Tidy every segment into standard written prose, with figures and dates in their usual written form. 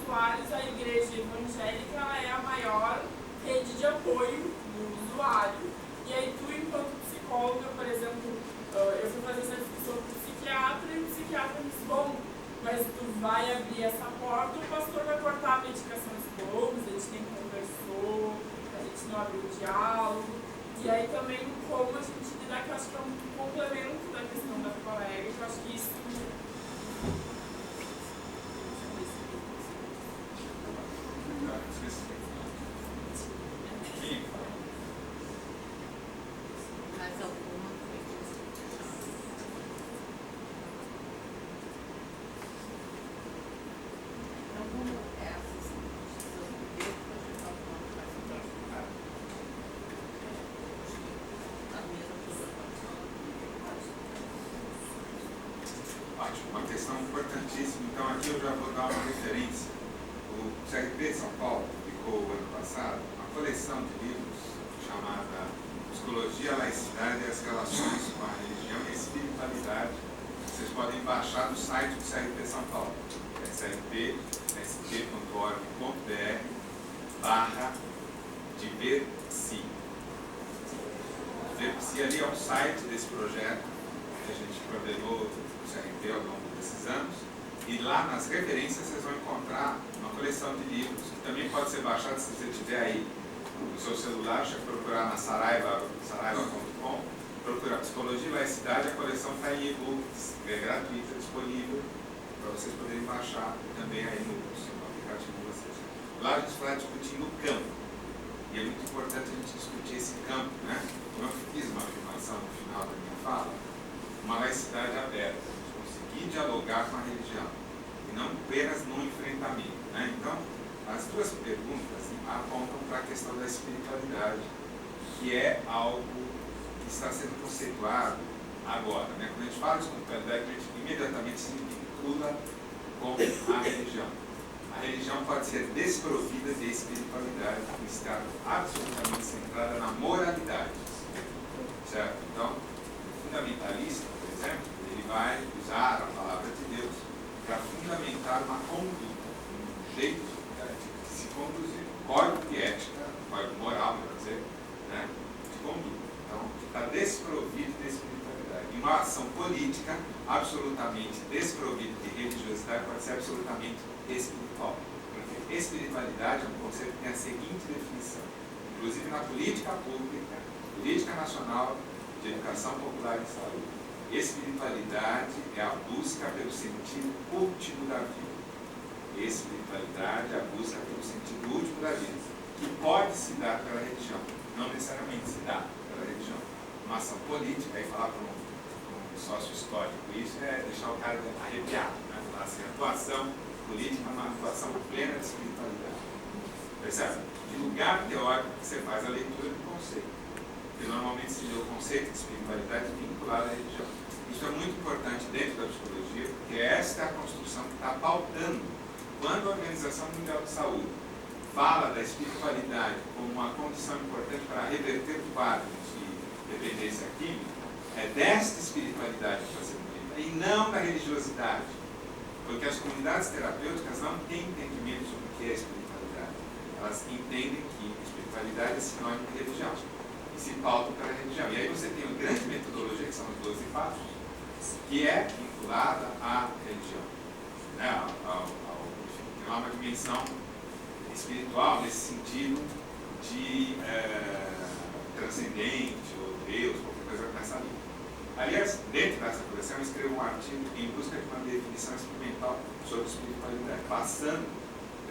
usuários, a igreja evangélica ela é a maior rede de apoio do usuário. E aí tu, enquanto psicóloga, por exemplo, eu fui fazer certificação com psiquiatra e o psiquiatra me disse, bom, mas tu vai abrir essa porta, o pastor vai cortar a medicação aos poucos, a gente nem conversou, a gente não abriu o diálogo. E aí também como a gente lidar, que eu acho que é um complemento da questão da colega, que eu acho que isso... Mais alguma coisa? Então, como é a sessão de Deus, a gente está falando mais um pouco a mesma coisa. Ótimo, uma questão importantíssima. Então aqui eu já vou dar uma referência. O CRP de São Paulo publicou o ano passado uma coleção de livros chamada Psicologia, Laicidade e as Relações com a Religião e a Espiritualidade. Vocês podem baixar no site do CRP São Paulo, é crp.org.br/Diversi. Diversi ali é o site desse projeto que a gente coordenou o CRP ao longo desses anos. E lá nas referências vocês vão encontrar uma coleção de livros, que também pode ser baixado se você tiver aí no seu celular, deixa eu procurar na saraiva.com, procura Psicologia e Laicidade, a coleção está em e-books, é gratuita, disponível para vocês poderem baixar também aí no aplicativo de vocês. Lá a gente vai discutindo o campo, e é muito importante a gente discutir esse campo, né? Como eu fiz uma afirmação no final da minha fala, uma laicidade aberta, a gente conseguir dialogar com a religião, e não apenas no enfrentamento, né? Então, as duas perguntas apontam para a questão da espiritualidade, que é algo que está sendo conceituado agora, né? Quando a gente fala de espiritualidade, a gente imediatamente se vincula com a religião. A religião pode ser desprovida de espiritualidade, estar absolutamente centrada na moralidade, certo? Então, o fundamentalista, por exemplo, ele vai usar a palavra de Deus para fundamentar uma conduta, um jeito de se conduzir, código de ética, código moral, quer dizer, né, de conduta. Então, está desprovido de espiritualidade. E uma ação política absolutamente desprovida de religiosidade pode ser absolutamente espiritual. Porque espiritualidade é um conceito que tem a seguinte definição, inclusive na política pública, política nacional de educação popular e saúde. Espiritualidade é a busca pelo sentido último da vida. Espiritualidade é a busca pelo sentido último da vida, que pode se dar pela religião, não necessariamente se dá pela religião. Uma ação política, aí falar para um sócio histórico, isso é deixar o cara arrepiado, né? Falar assim, atuação política é uma atuação plena de espiritualidade. Percebe? De lugar teórico que você faz a leitura do conceito. Porque normalmente se lê o conceito de espiritualidade vinculado à religião. Isso é muito importante dentro da psicologia, porque esta é a construção que está pautando quando a Organização Mundial de Saúde fala da espiritualidade como uma condição importante para reverter o quadro de dependência química, é desta espiritualidade que está sendo dita, e não da religiosidade. Porque as comunidades terapêuticas não têm entendimento sobre o que é espiritualidade. Elas entendem que espiritualidade é sinônimo de religião e se pautam pela religião. E aí você tem uma grande metodologia, que são os 12 passos, que é vinculada à religião, né? Enfim, tem lá uma dimensão espiritual nesse sentido de transcendente, ou Deus, qualquer coisa nessa linha. Aliás, dentro dessa coleção, eu escrevo um artigo em busca de uma definição experimental sobre espiritualidade, passando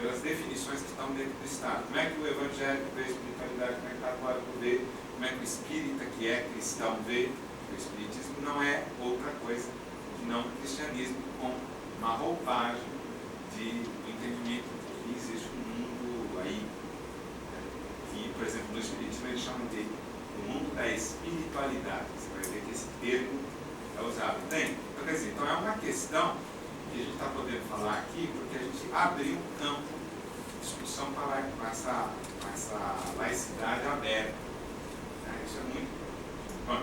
pelas definições que estão dentro do Estado. Como é que o evangélico vê a espiritualidade, como é que o católico vê, como é que o espírita, que é cristão, vê. O espiritismo não é outra coisa que não o cristianismo, com uma roupagem de entendimento de que existe um mundo aí, né? Que, por exemplo, no espiritismo eles chamam de o mundo da espiritualidade. Você vai ver que esse termo é usado. Entende? Então, quer dizer, então é uma questão que a gente está podendo falar aqui, porque a gente abriu um campo de discussão com essa laicidade aberta. Né? Isso é muito bom.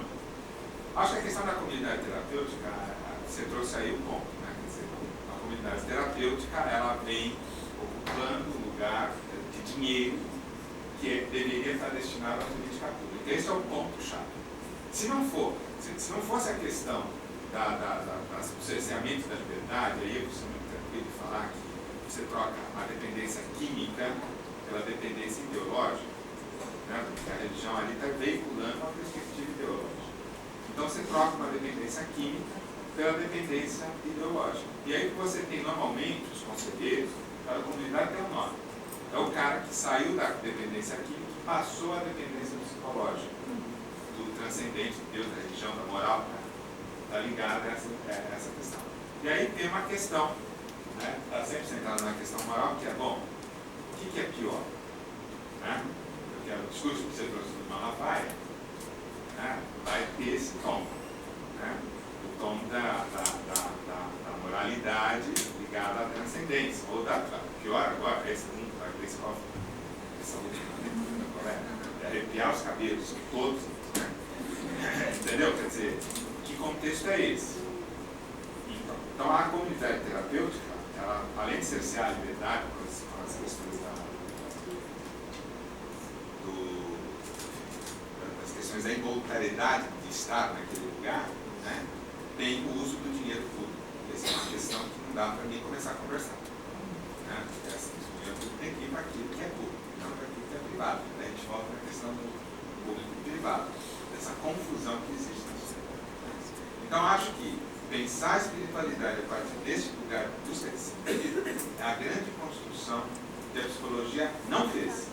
Acho que a questão da comunidade terapêutica, você trouxe aí o ponto, né? Quer dizer, a comunidade terapêutica, ela vem ocupar dinheiro que deveria estar destinado à política pública. Esse é o ponto chato. Se não fosse a questão do cerceamento da liberdade, aí eu sou muito tranquilo de falar que você troca a dependência química pela dependência ideológica, né? Porque a religião ali está veiculando uma perspectiva ideológica. Então você troca uma dependência química pela dependência ideológica. E aí você tem normalmente os conselheiros, cada comunidade tem um nome. É o cara que saiu da dependência química e passou à dependência psicológica, do transcendente de Deus, da religião, da moral, está ligado a essa questão. E aí tem uma questão, né? Está sempre centrado na questão moral, que é, bom, o que é pior? Né? Porque o discurso que você trouxe do Malafaia, né, vai ter esse tom, né? O tom da moralidade ligada à transcendência, ou pior agora, esse vai ter esse cofre, essa última, né? É arrepiar os cabelos, todos, né? Entendeu? Quer dizer, que contexto é esse? Então a comunidade terapêutica, ela, além de cercear a liberdade com as questões das questões da involuntariedade de estar naquele lugar, né, tem o uso do dinheiro público. Essa é uma questão que não dá para mim começar a conversar. Né? Porque assim, o dinheiro público tem que ir para aquilo que é público, não para aquilo que é privado. Daí a gente volta na questão do público e privado, dessa confusão que existe na sociedade. Então acho que pensar a espiritualidade a partir desse lugar de busca de sentido é a grande construção que a psicologia não fez.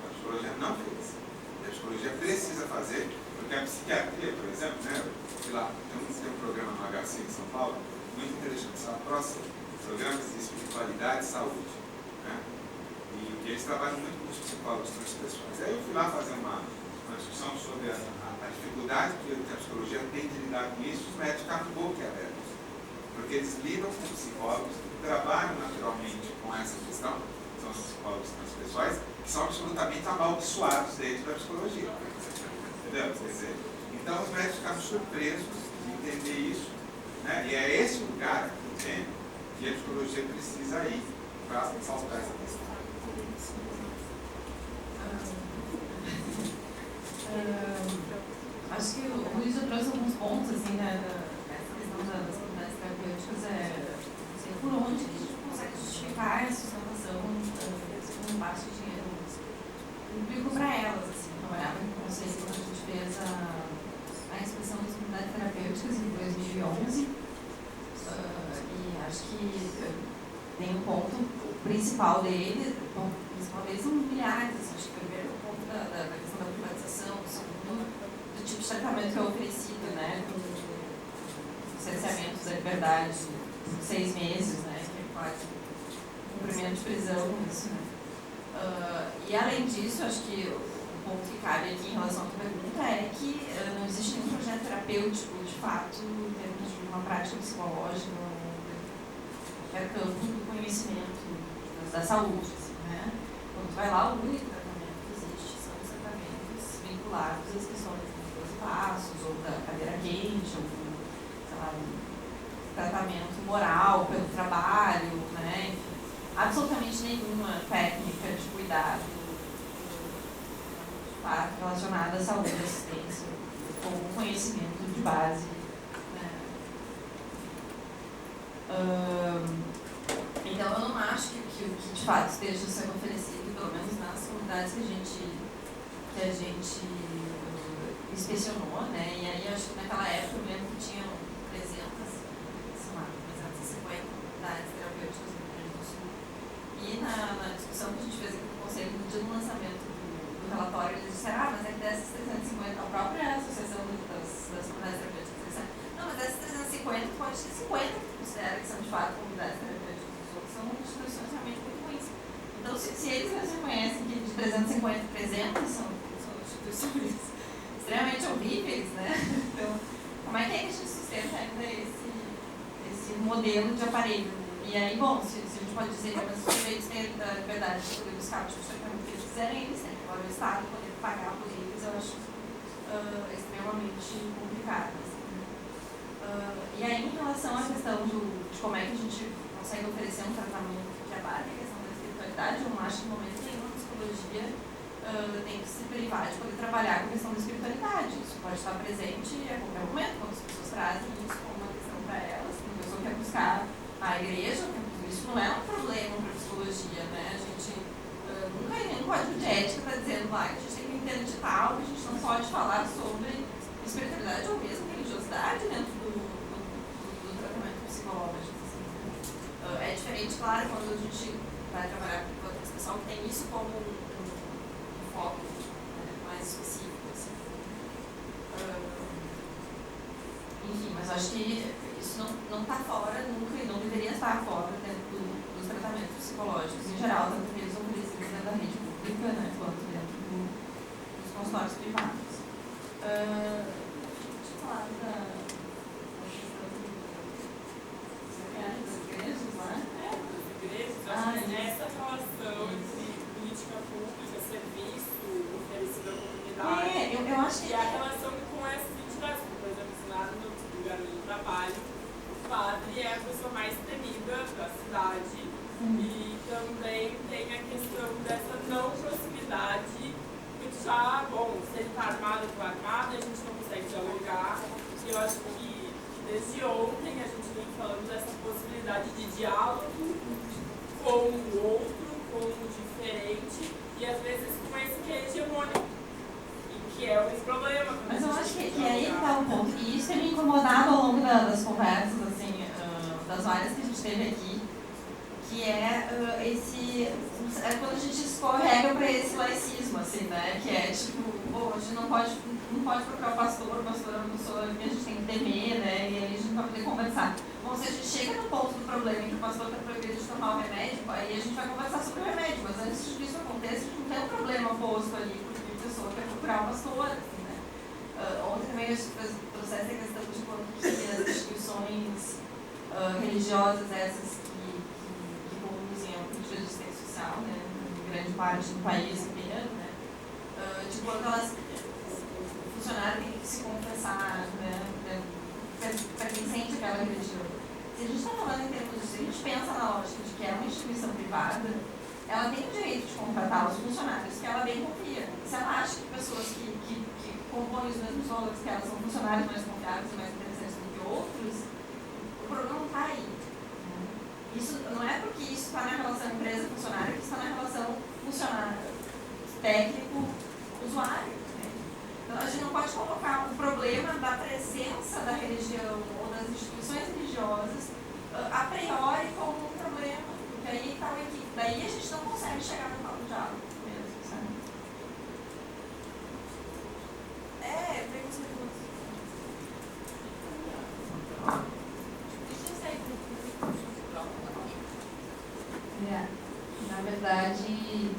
A psicologia não fez. E a psicologia precisa fazer, porque a psiquiatria, por exemplo, né, sei lá, tem um programa no HC em São Paulo, muito interessante, são próximos programas de espiritualidade e saúde. Né? E eles trabalham muito com os psicólogos transpessoais. Aí eu fui lá fazer uma discussão sobre a dificuldade que a psicologia tem de lidar com isso, os médicos ficam boquiabertos. Porque eles lidam com psicólogos que trabalham naturalmente com essa questão, são os psicólogos transpessoais, que são absolutamente amaldiçoados dentro da psicologia. Entendeu? Quer dizer, então os médicos ficam surpresos de entender isso, né? E é esse lugar, entende, que a psicologia precisa ir para saltar essa questão. Acho que o Luiz já trouxe alguns pontos, assim, né, essa questão das comunidades terapêuticas, assim, por onde a gente consegue justificar a sustentação com baixo dinheiro público para elas, assim, trabalhava com o conceito quando a gente fez a inspeção das comunidades terapêuticas em 2011, e acho que tem um ponto principal dele, são milhares, assim, acho que o primeiro ponto da questão da privatização, o segundo, do tipo de tratamento que é oferecido, né, com cerceamento da liberdade, 6 meses, né, que é quase cumprimento de prisão, isso, né. E além disso, acho que o ponto que cabe aqui em relação à tua pergunta é que não existe nenhum projeto terapêutico, de fato, em termos de uma prática psicológica, qualquer campo do conhecimento da saúde, assim, né. Quando tu vai lá, o único tratamento que existe são os tratamentos vinculados às questões dos 12 passos, ou da cadeira quente, ou do, sei lá, tratamento moral pelo trabalho, né, enfim, absolutamente nenhuma técnica de cuidado relacionada à saúde e assistência, com conhecimento de base, né. Então eu não acho que o que de fato esteja sendo oferecido, pelo menos nas comunidades que a gente inspecionou, né, e aí acho que naquela época eu lembro que tinham 350 comunidades terapêuticas no Rio Grande do Sul, e na discussão que a gente fez aqui no Conselho, no dia do lançamento do relatório, eles disseram, mas é que dessas 350, a própria Associação das Comunidades Terapêuticas disseram, não, mas dessas 350, pode ter 50 que considera que são de fato comunidades terapêuticas, os outros são instituições realmente muito ruins. Então, se eles reconhecem que de 350, 300 são instituições extremamente horríveis, né? Então, como é que a gente sustenta ainda esse modelo de aparelho? E aí, bom, se a gente pode dizer que os sujeitos têm a liberdade de poder buscar o tipo de tratamento que eles quiserem, eles têm. Agora, o Estado poder pagar por eles, eu acho extremamente complicado. Assim, né? E aí, em relação à questão de como é que a gente consegue oferecer um tratamento que abate a questão da espiritualidade, eu não acho que no momento nenhum psicologia tem que se privar de poder trabalhar com a questão da espiritualidade. Isso pode estar presente a qualquer momento, quando as pessoas trazem isso como uma questão para elas. A pessoa quer buscar a igreja, isso não é um problema para a psicologia, né? A gente nunca em nenhum código de ética está dizendo lá que a gente tem que entender de tal, que a gente não pode falar sobre espiritualidade ou mesmo religiosidade dentro do tratamento psicológico. Assim, né? É diferente, claro, quando a gente vai trabalhar com outra pessoa que tem isso como um foco, né, mais específico. Assim. Enfim, mas acho que isso não está fora nunca e não deveria estar fora dentro dos tratamentos psicológicos em geral, tanto que eles oferecem dentro da rede pública, né, quanto dentro dos consultórios privados. Deixa eu falar da questão das igrejas lá. Das igrejas, acho que essa relação entre política pública, serviço oferecido à comunidade. Eu acho que e a relação com essas entidades, por exemplo, lá no lugar do trabalho, o padre é a pessoa mais temida da cidade. E também tem a questão dessa não proximidade, porque já, bom, se ele está armado, está armado, a gente não consegue dialogar. E eu acho que desde ontem a gente vem falando dessa possibilidade de diálogo com o outro, com o diferente, e às vezes com esse que é hegemônico, e que é um problema. Mas eu acho que aí está o ponto, e isso tem me incomodado ao longo das conversas, assim, das várias que a gente teve aqui, que é quando a gente escorrega para esse laicismo, assim, né? Que é tipo, a gente não pode procurar o pastor é uma pessoa que a gente tem que temer, né? E aí a gente vai poder conversar. Bom, se a gente chega no ponto do problema em que o pastor está proibido de tomar o remédio, aí a gente vai conversar sobre o remédio, mas antes disso aconteça, a gente não tem um problema posto ali, porque a pessoa quer procurar o pastor, assim, né? Ontem também a gente trouxe essa questão de quando as instituições religiosas, essas de assistência social, né, em grande parte do país inteiro, né, de quando elas, o funcionário tem que se confessar, né, pertencente àquela religião. Se a gente está falando em termos de, se a gente pensa na lógica de que é uma instituição privada, ela tem o direito de contratar os funcionários que ela bem confia. Se ela acha que pessoas que compõem os mesmos valores que elas são funcionários mais confiáveis e mais interessantes do que outros, o problema não está aí. Isso não é porque isso está na relação empresa-funcionário que está na relação funcionário, técnico-usuário. Né? Então, a gente não pode colocar o problema da presença da religião ou das instituições religiosas a priori como um problema, porque aí está o equívoco. Daí a gente não consegue chegar no tal diálogo mesmo, sabe? Na verdade,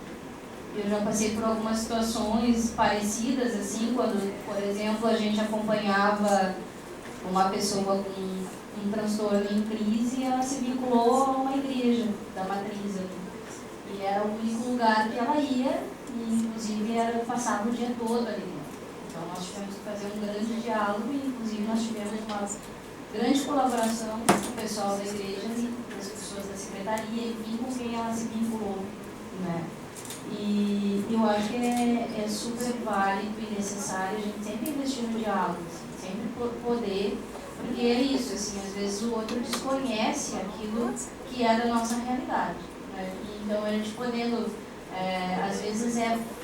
eu já passei por algumas situações parecidas, assim, quando, por exemplo, a gente acompanhava uma pessoa com um transtorno em crise e ela se vinculou a uma igreja da matriz ali. E era o único lugar que ela ia, e inclusive passava o dia todo ali dentro. Então nós tivemos que fazer um grande diálogo e inclusive nós tivemos uma grande colaboração com o pessoal da igreja e as pessoas da secretaria, enfim, com quem ela se vinculou, né? E eu acho que é super válido e necessário a gente sempre investir no diálogo, assim, sempre poder, porque é isso, assim, às vezes o outro desconhece aquilo que é da nossa realidade, né? Então a gente podendo, às vezes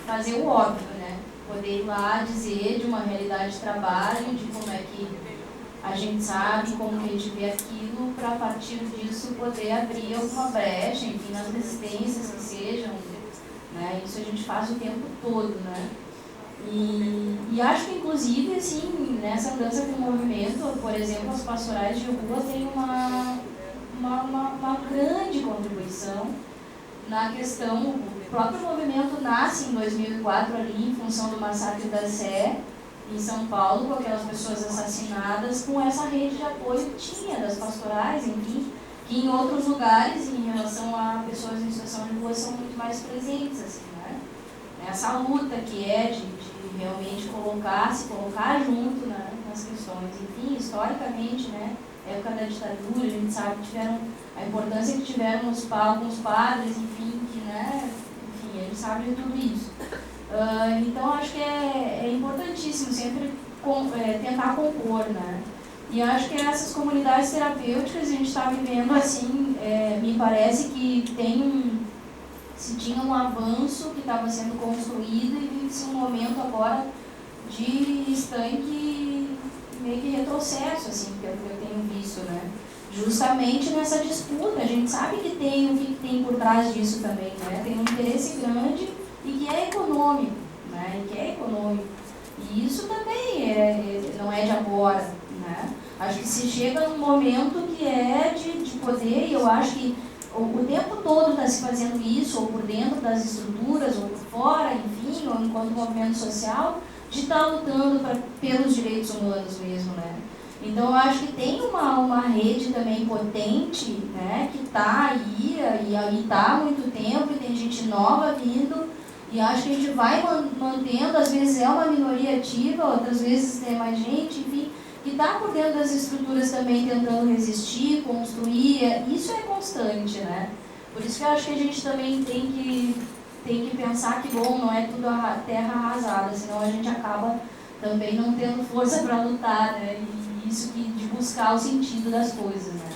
fazer o óbvio, né? Poder ir lá dizer de uma realidade de trabalho, de como é que a gente sabe, como que a gente vê aquilo, para a partir disso poder abrir alguma brecha, enfim, nas resistências que sejam, né? Isso a gente faz o tempo todo, né? E acho que, inclusive, assim, nessa mudança do movimento, por exemplo, as pastorais de rua têm uma grande contribuição na questão. O próprio movimento nasce em 2004 ali, em função do massacre da Sé, em São Paulo, com aquelas pessoas assassinadas, com essa rede de apoio que tinha das pastorais, enfim, que em outros lugares, em relação a pessoas em situação de rua, são muito mais presentes, assim, né? Essa luta que é de realmente se colocar junto, né, nas questões. Enfim, historicamente, né, época da ditadura, a gente sabe que tiveram a importância que tiveram alguns padres, enfim, que, né, enfim, gente sabe de tudo isso. Então, acho que é importantíssimo sempre tentar compor, né? E acho que essas comunidades terapêuticas a gente está vivendo assim, me parece que se tinha um avanço que estava sendo construído e vive-se um momento agora de estanque, meio que retrocesso, assim, que é o que eu tenho visto, né? Justamente nessa disputa, a gente sabe que tem o que tem por trás disso também, né? Tem um interesse grande e que é econômico, né? E isso também não é de agora, né? Acho que se chega num momento que é de poder, e eu acho que o tempo todo está se fazendo isso, ou por dentro das estruturas, ou por fora, enfim, ou enquanto movimento social, de estar lutando pelos direitos humanos mesmo, né? Então, eu acho que tem uma rede também potente, né, que está aí, e está há muito tempo, e tem gente nova vindo, e acho que a gente vai mantendo, às vezes é uma minoria ativa, outras vezes tem mais gente, enfim, que está por dentro das estruturas também tentando resistir, construir, isso é constante, né? Por isso que eu acho que a gente também tem que pensar que, bom, não é tudo a terra arrasada, senão a gente acaba também não tendo força para lutar, né? E isso de buscar o sentido das coisas, né?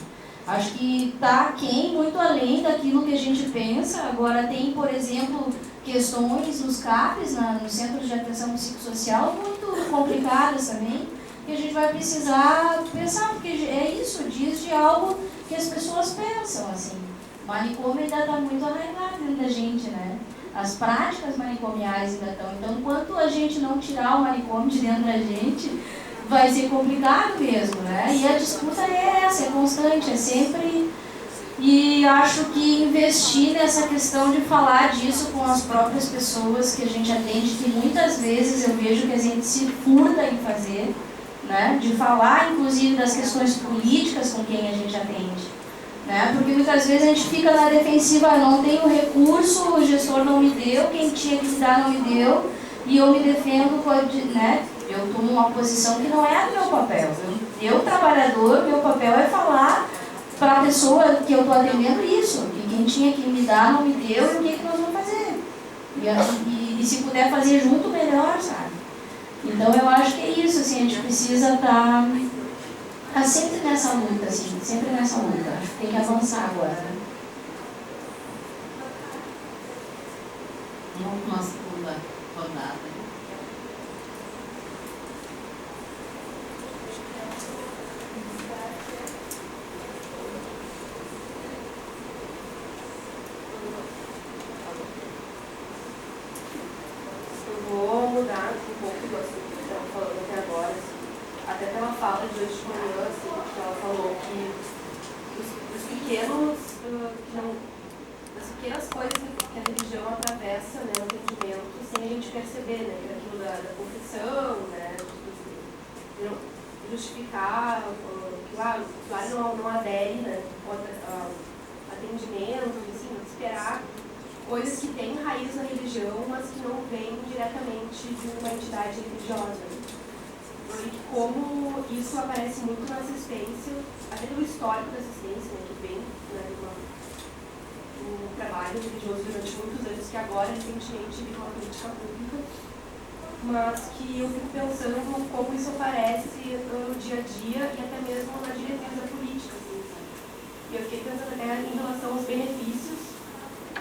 Acho que está aquém, muito além daquilo que a gente pensa. Agora tem, por exemplo, questões nos CAPs, nos Centros de Atenção Psicossocial, muito complicadas também, que a gente vai precisar pensar, porque é isso, diz de algo que as pessoas pensam, assim. O manicômio ainda está muito arraigado dentro da gente, né? As práticas manicomiais ainda estão. Então, enquanto a gente não tirar o manicômio de dentro da gente, vai ser complicado mesmo, né? E a disputa é essa, é constante, é sempre... E acho que investir nessa questão de falar disso com as próprias pessoas que a gente atende, que muitas vezes eu vejo que a gente se furta em fazer, né? De falar, inclusive, das questões políticas com quem a gente atende, né? Porque muitas vezes a gente fica na defensiva, não tenho recurso, o gestor não me deu, quem tinha que me dar não me deu, e eu me defendo, né? Eu estou numa posição que não é do meu papel. Eu trabalhador, meu papel é falar para a pessoa que eu estou atendendo isso, que quem tinha que me dar não me deu, e o que nós vamos fazer? E se puder fazer junto, melhor, sabe? Então eu acho que é isso, assim, a gente precisa estar sempre nessa luta, assim, sempre nessa luta. Acho que tem que avançar agora, né? Vamos para uma segunda rodada. Vou mudar um pouco do assunto que estava falando até agora, assim. Até pela fala de hoje de manhã, assim, que ela falou que os pequenos, as pequenas coisas que a religião atravessa, né, no entendimento, sem a gente perceber, né, aquilo da confissão, né, de justificar, que lá não adere, né, ao atendimento, assim, esperar coisas que têm raiz na religião, mas que não vêm diretamente de uma entidade religiosa. E como isso aparece muito na assistência, até pelo histórico da assistência, né, que vem, né, um trabalho religioso durante muitos anos, que agora recentemente virou uma política pública, mas que eu fico pensando como isso aparece no dia a dia e até mesmo na diretriz da política. Assim. E eu fiquei pensando até em relação aos benefícios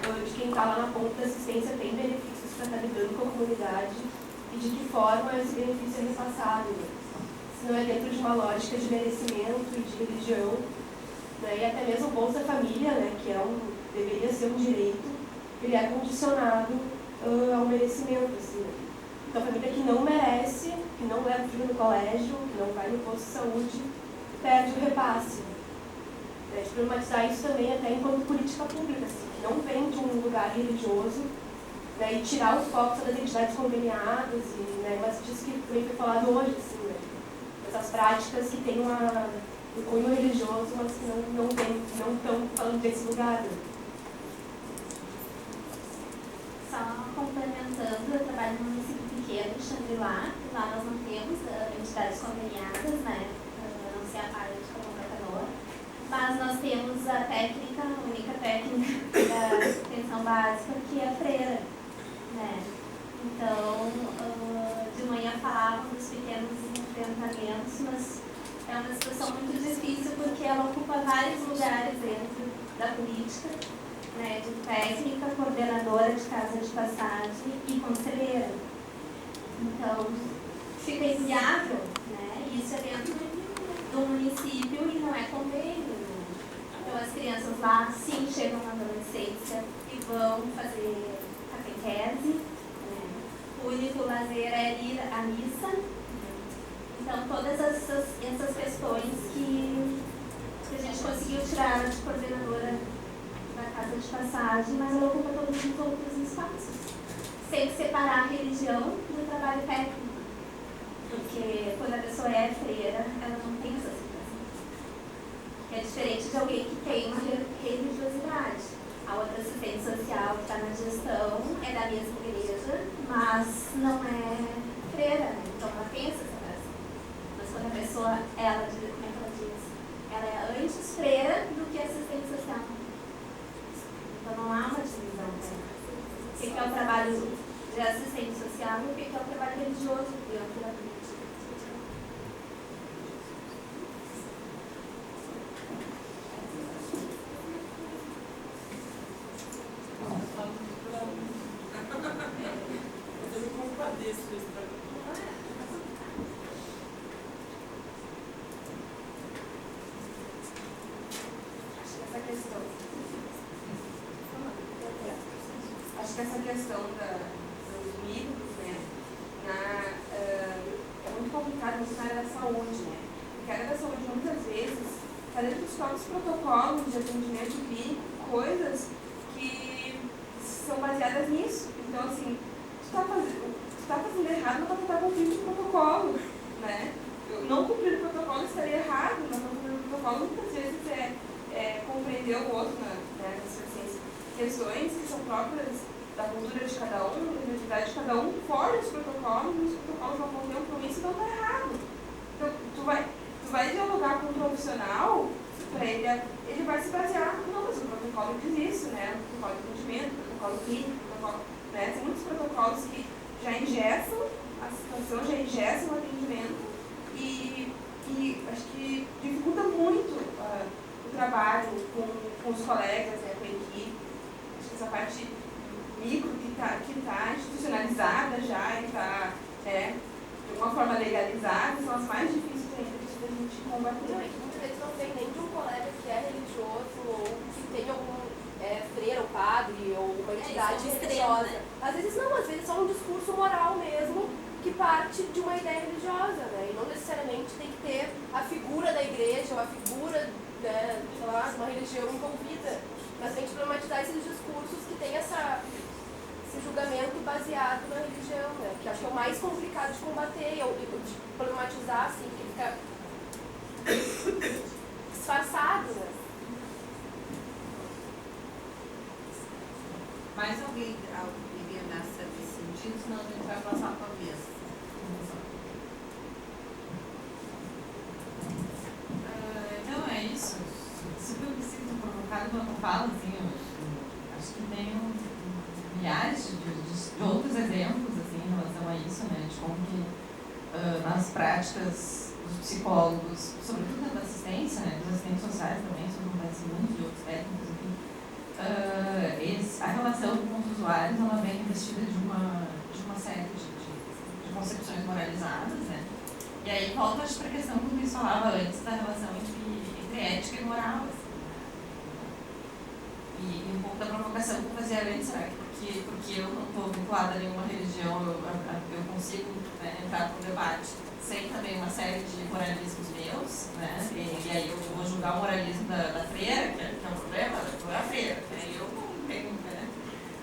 de quem está lá na ponta da assistência, tem benefícios para estar lidando com a comunidade e de que forma esse benefício é repassado, né? Se não é dentro de uma lógica de merecimento e de religião, né? E até mesmo o Bolsa Família, né, que deveria ser um direito, ele é condicionado ao merecimento, assim, né? Então a família que não merece, que não leva o filho no colégio, que não vai no posto de saúde, perde o repasse. De problematizar isso também até enquanto política pública, assim, que não vem de um lugar religioso, né, e tirar o foco das entidades conveniadas, né, mas disso que também foi falado hoje, assim, né, essas práticas que têm um cunho religioso, mas que não estão falando desse lugar. Né. Só complementando, eu trabalho num município pequeno de Xangri-Lá, lá nós não temos entidades conveniadas, né, não sei a parte de Canoa, mas nós temos a única técnica da atenção básica, que é a freira. né? Então, de manhã falavam dos pequenos enfrentamentos, mas é uma situação muito difícil porque ela ocupa vários lugares dentro da política, né? De técnica, coordenadora de casa de passagem e conselheira. Então, fica inviável, né? Isso é dentro do município e não é convênio. Então, as crianças lá, sim, chegam na adolescência e vão fazer catequese. O único lazer é ir à missa. Então, todas essas questões que a gente conseguiu tirar ela de coordenadora da casa de passagem, mas ela ocupa todos os outros espaços, sem separar a religião do trabalho técnico. Porque quando a pessoa é freira, ela não tem essa situação. É diferente de alguém que tem uma religiosidade. A outra assistente social que está na gestão é da mesma igreja, mas não é freira, né? Então ela tem essa separação. Mas quando a pessoa, ela, como é que ela diz? Ela é antes freira do que assistente social. Então não há uma divisão. Né? O que é o trabalho de assistente social e o que é o trabalho religioso dentro da política. Eu me compadeço desse trabalho. Acho que essa questão dos micros, né, é muito complicado muito na área da saúde, né? Porque a área da saúde, muitas vezes, está dentro dos próprios protocolos de atendimento clínico, coisas que são baseadas nisso. Então, assim, tu tá fazendo errado, mas tu tá cumprindo o protocolo, né? Não cumprir o protocolo estaria errado, mas não cumprir o protocolo muitas vezes é compreender o outro, né, nas questões que são próprias da cultura de cada um, da identidade de cada um, fora dos protocolos, e os protocolos não contemplam isso, então tá errado. Então, tu vai dialogar com um profissional, para ele vai se basear, não, mas o protocolo diz isso, né? O protocolo de atendimento, o protocolo clínico, o protocolo, né? Tem muitos protocolos que já engessam a situação, já engessam o atendimento e acho que dificulta muito o trabalho com os colegas, né, com a equipe. Acho que essa parte micro que tá institucionalizada já e está, né, de uma forma legalizada, são as mais difíceis ainda de a gente combater. Muitas vezes não vem nem de um colega que é religioso ou que tem algum freira ou padre ou uma entidade religiosa. Né? Às vezes não, às vezes é só um discurso moral mesmo que parte de uma ideia religiosa, né? E não necessariamente tem que ter a figura da igreja ou a figura, né, sei lá, de uma religião envolvida, mas tem que problematizar esses discursos que tem esse julgamento baseado na religião, né? Que acho que é o mais complicado de combater, ou de problematizar, assim, porque fica disfarçado, né? Mais alguém iria nesse sentido, senão a gente vai passar a tua vez. Então é isso. Super me sinto provocado quando falo, assim, acho que tem milhares de outros exemplos, assim, em relação a isso, né, de como que nas práticas dos psicólogos, sobretudo da assistência, né, dos assistentes sociais também, isso acontece muito, de outros técnicos, enfim, a relação com os usuários, ela vem investida de uma série de concepções moralizadas, né? E aí volta para a questão que o Luiz falava antes da relação entre ética e moral, assim, né? E um pouco da provocação que eu fazia antes, né? Porque eu não estou vinculada a nenhuma religião, eu consigo, né, entrar no debate sem também uma série de moralismos meus, né? E aí eu vou julgar o moralismo da freira, que é o problema, não é a freira, né? Eu não tenho, né?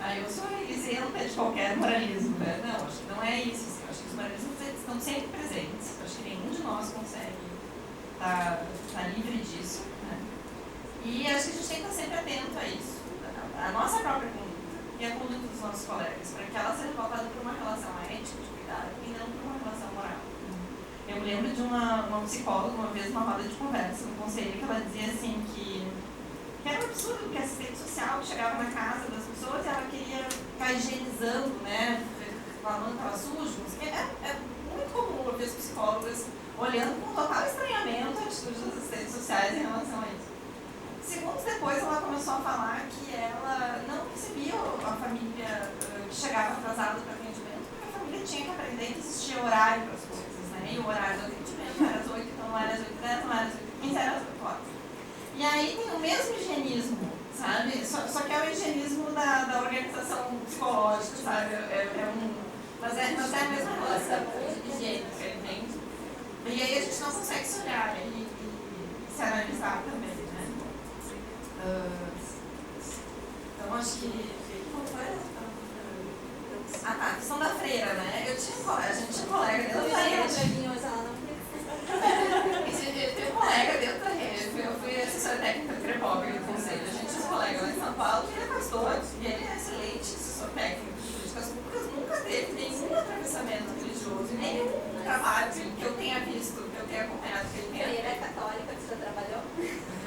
Aí eu sou isenta de qualquer moralismo, né? Não, acho que não é isso, assim. Acho que os moralismos estão sempre presentes, acho que nenhum de nós consegue estar livre disso, né? E acho que a gente tem que estar sempre atento a isso, a nossa própria conduta e a conduta dos nossos colegas, para que ela seja voltada por uma relação ética de cuidado e não por uma relação moral. Eu me lembro de uma psicóloga, uma vez, numa roda de conversa no conselho, que ela dizia assim que era um absurdo que a assistente social chegava na casa das pessoas e ela queria ficar higienizando, né, reclamando que estava sujo, é muito comum eu ver as psicólogas olhando com total estranhamento a atitude das assistentes sociais em relação a isso. Segundos depois, ela começou a falar que ela não recebia a família que chegava atrasada para atendimento, porque a família tinha que aprender que existia horário para as coisas, né? E o horário do atendimento era às 8, então não era às 8h10, não era às 8h15, era às 8 horas. E aí tem o mesmo higienismo, sabe? Só que é o higienismo da organização psicológica, sabe? Mas é a mesma relação de higiene, entende? E aí a gente não consegue se olhar e se analisar também, né? Então acho que... Qual foi? Ah tá, a questão da freira, né? A gente tinha um colega dentro da rede. Eu tenho um colega dentro da rede. Eu fui assessora técnica do CREPOG do Conselho. A gente tinha um colega lá em São Paulo que ele é pastor e ele é excelente assessor técnico de políticas públicas. Nunca teve nenhum atravessamento religioso, nenhum trabalho que eu tenha visto, que eu tenha acompanhado que ele tenha. Ele é católica, você já trabalhou?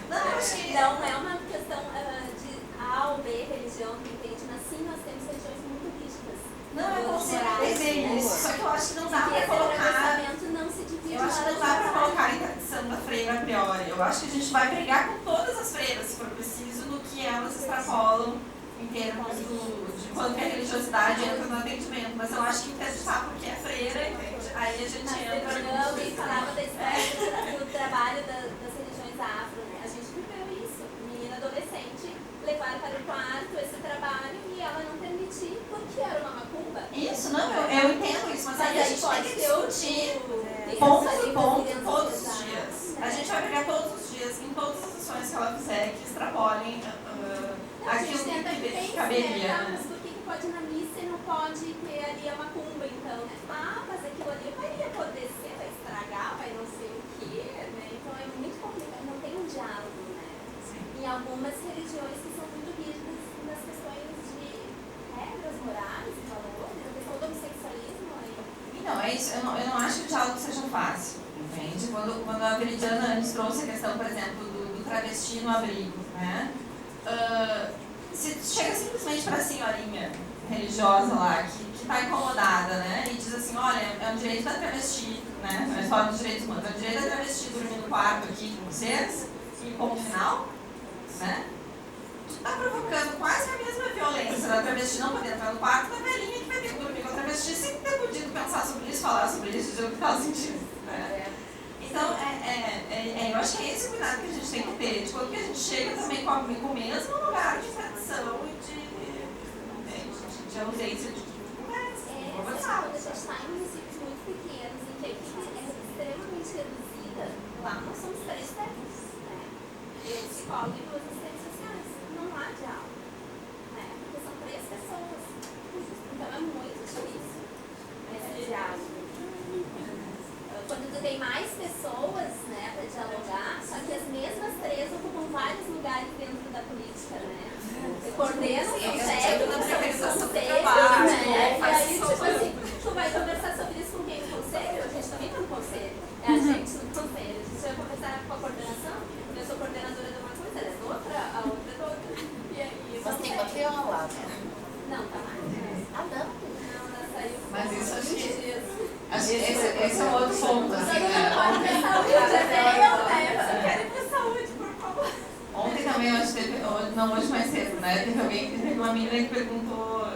Não, acho que... Não é uma questão de A ou B religião que entende, mas sim nós temos religiões muito rígidas. Não, eu consigo entender isso, só que eu acho que não dá para colocar... não se divide. Eu acho que não dá para colocar em tradição da freira a priori. Eu acho que a gente vai brigar com todas as freiras, se for preciso, no que elas extrapolam em termos de quanto que a religiosidade entra no atendimento. Mas eu acho que acreditar porque é freira, entende? Aí a gente entra... Alguém falava da história do trabalho das religiões afro, né? A gente viveu isso. Menina adolescente levar para o quarto esse trabalho e ela não permitir porque era uma macumba. Isso, não, eu entendo isso, mas aí a gente tem que discutir ponto por ponto, todos os dias. A gente vai brigar todos os dias, em todas as ações que ela fizer, que extrapolem aquilo que caberia. Mas por que pode ir na missa e não pode ter ali a macumba, então, né? Mas aquilo ali vai apodrecer, vai estragar, vai não sei o quê, né? Então é muito complicado, não tem um diálogo, né? Sim. Em algumas religiões que são muito rígidas nas questões de regras morais e valores, a questão do homossexualismo. Então, é isso, eu não acho que o diálogo seja fácil, entende? Quando a Veridiana antes trouxe a questão, por exemplo, do travesti no abrigo, né? Se chega simplesmente para a senhorinha religiosa lá, que está incomodada, né? E diz assim, olha, é um direito da travesti, né? Nós falamos dos direitos humanos, é um direito da travesti dormir no quarto aqui com vocês, e ponto final, né? Tu está provocando quase a mesma violência da travesti não poder entrar no quarto da velhinha que vai ter que dormir com a travesti sem ter podido pensar sobre isso, falar sobre isso, dizer o que faz sentido, né? Então, eu acho que é esse cuidado que a gente tem que ter, de quando que a gente chega também com o mesmo lugar de tradição e de ausência de conversa. Quando a gente está em municípios muito pequenos, em que a equipe é extremamente reduzida, lá nós somos 3 técnicos, né? Eu, psicólogo e 2 assistentes sociais. Não há diálogo, né? Porque são 3 pessoas. Então é muito difícil esse diálogo. Quando tu tem mais pessoas, né, para dialogar, só que as mesmas 3 ocupam vários lugares dentro da política, né? Coordenam, são técnicos, são conselhos, né? E aí, tipo assim, tu vai conversar sobre isso com quem no conselho? A gente também tá no conselho. É a gente no conselho. A gente vai conversar com a coordenação, eu sou coordenadora de uma coisa, ela é de outra, a outra é de outra. E aí, mas tem Patreon lá, né? Não, tá mais. Ah, não? Não, ela saiu. Mas isso acho que... dias. Acho que esse é um outro ponto, assim, né? Ontem também, eu acho que teve, não, hoje mais cedo, né? Teve uma menina que perguntou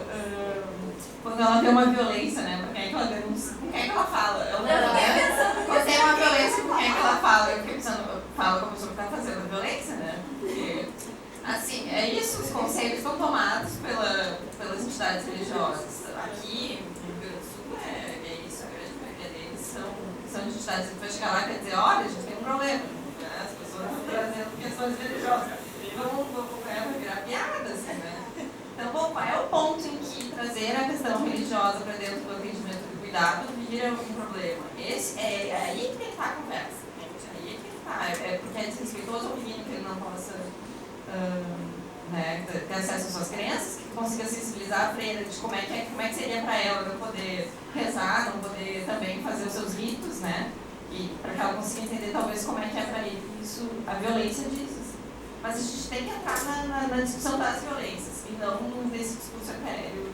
quando ela tem uma violência, né? Pra quem é que ela denuncia? Com quem é que ela fala? Quando tem uma violência, com quem é que ela fala? Eu fiquei pensando, fala com a pessoa que tá fazendo a violência, né? Porque, assim, é isso, os conselhos são tomados pelas entidades religiosas. Aqui, no Rio Grande do Sul, é isso, a grande maioria deles são entidades que vai chegar lá e quer dizer, olha, a gente tem um problema, né? As pessoas estão trazendo questões religiosas. E vai virar piada, assim, né? Então, bom, qual é o ponto em que trazer a questão religiosa para dentro do atendimento do cuidado vira um problema? É aí que tem que estar a conversa, gente. É aí que tem que estar. É porque é desrespeitoso ao menino que ele não possa né, ter acesso às suas crenças, que consiga sensibilizar a freira de como é que seria para ela não poder rezar, não poder também fazer os seus ritos, né? E para que ela consiga entender talvez como é que é para ele isso, a violência disso. Mas a gente tem que entrar na discussão das violências e não nesse discurso etéreo,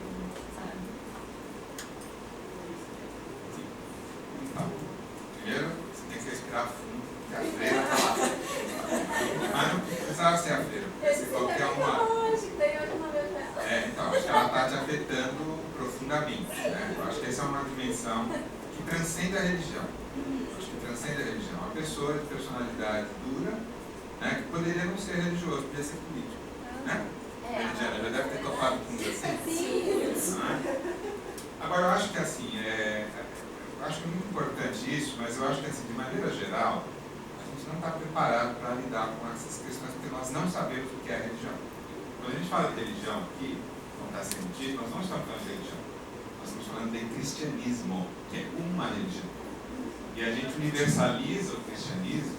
sabe? afetando profundamente, né? Eu acho que essa é uma dimensão que transcende a religião. Eu acho que transcende a religião. Uma pessoa de personalidade dura, né, que poderia não ser religioso, poderia ser político, né? Religioso, já deve ter topado com isso assim. Agora, eu acho que assim, eu acho que é muito importante isso, mas eu acho que assim, de maneira geral, a gente não está preparado para lidar com essas questões, porque nós não sabemos o que é religião. Quando a gente fala de religião aqui, como está sendo dito, nós não estamos falando de religião. Nós estamos falando de cristianismo, que é uma religião. E a gente universaliza o cristianismo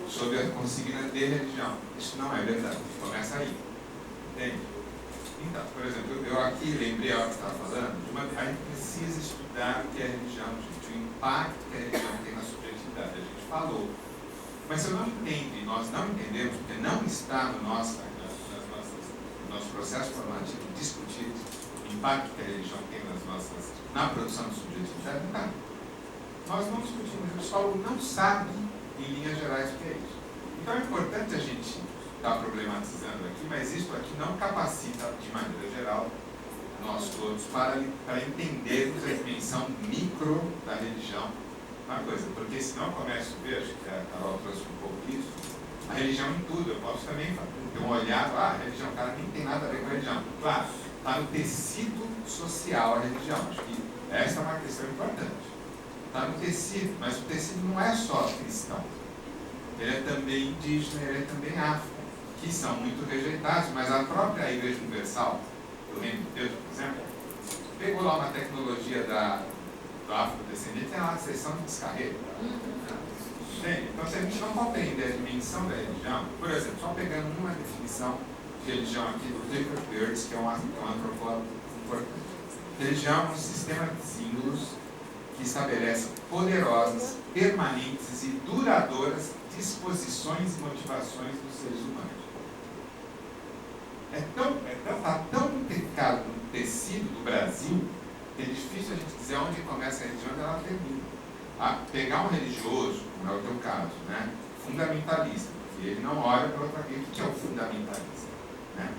sob a consigna de religião. Isso não é verdade. Começa aí. Entende? Então, por exemplo, eu aqui lembrei a hora que você estava falando, a gente precisa estudar o que é religião, gente, o impacto que a religião tem na subjetividade. A gente falou. Mas se eu não entendo, e nós não entendemos, porque não está no nosso processo formativo discutir o impacto que a religião tem na produção de subjetividade, não. Nós não discutimos, o psicólogo não sabe, em linhas gerais, o que é isso. Então é importante a gente estar problematizando aqui, mas isso aqui não capacita, de maneira geral, nós todos, para entendermos a dimensão micro da religião. Uma coisa, porque senão eu começo a ver, acho que a Carol trouxe um pouco isso, a religião em tudo. Eu posso também ter um olhar, a religião, cara, nem tem nada a ver com a religião. Claro, está no tecido social a religião. Acho que essa é uma questão importante. Está no tecido, mas o tecido não é só cristão. Ele é também indígena, ele é também afro, que são muito rejeitados, mas a própria Igreja Universal do Reino de Deus, por exemplo, pegou lá uma tecnologia do afrodescendente, tem lá a seção de descarrego. Entende? Então, se a gente não compreender a dimensão da religião, por exemplo, só pegando uma definição de religião aqui do Clifford Geertz, que é um antropólogo importante. Religião é um sistema de símbolos que estabelece poderosas, permanentes e duradouras disposições e motivações dos seres humanos. Está tão implicado no tecido do Brasil que é difícil a gente dizer onde começa a religião e ela termina. Pegar um religioso, como é o teu caso, né, fundamentalista, porque ele não olha para outra coisa. O que é o fundamentalista? Né?